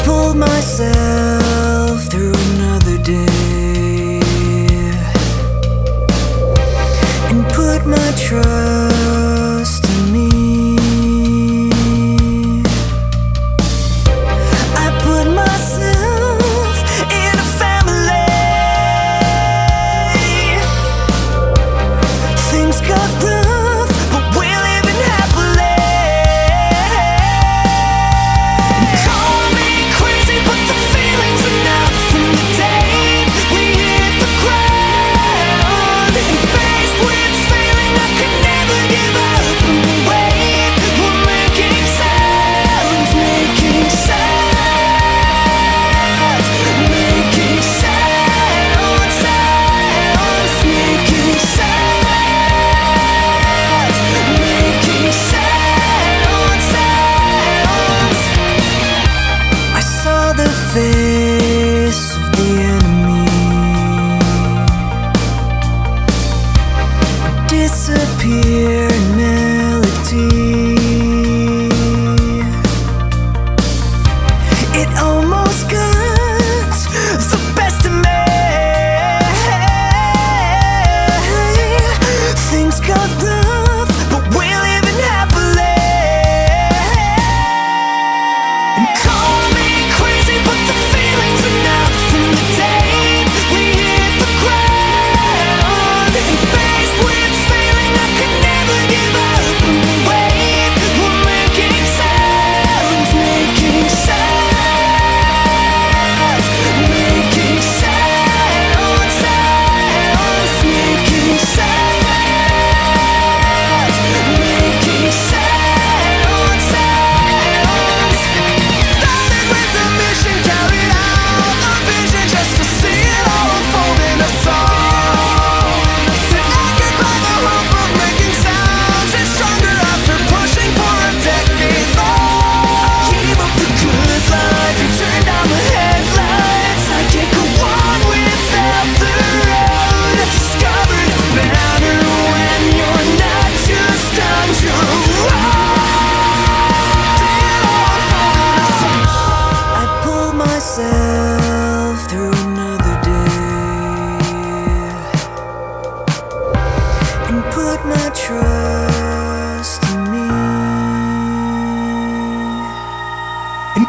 pulled myself through another day and put my trust in me. I put myself in a family. Things got rough, but we're living happily. Call me crazy, but the feeling's enough. From the day we hit the ground, and faced with failing, I could never give up. And the way we're making sounds, making sounds, making sounds, sounds, making sounds, making sounds, sounds. I saw the face of the enemy disappear in melody. It almost got the best of me. Things got rough, but we're living happily. And call me crazy, but the feeling's enough. From the day we hit the ground, and faced with failing, I could never give up. And the way we're making sounds, making sounds, making sounds, sounds, making sounds, making sounds, sounds. Started with a mission, carried out a vision just to see it all unfold in a song. Then anchored by the hope of making sounds, and stronger after pushing for a decade long. Gave up the good life and turned on the headlights. I can't go on without the road. I discovered it's better when you're not just on your own. I pulled myself through another day and put my trust in me. And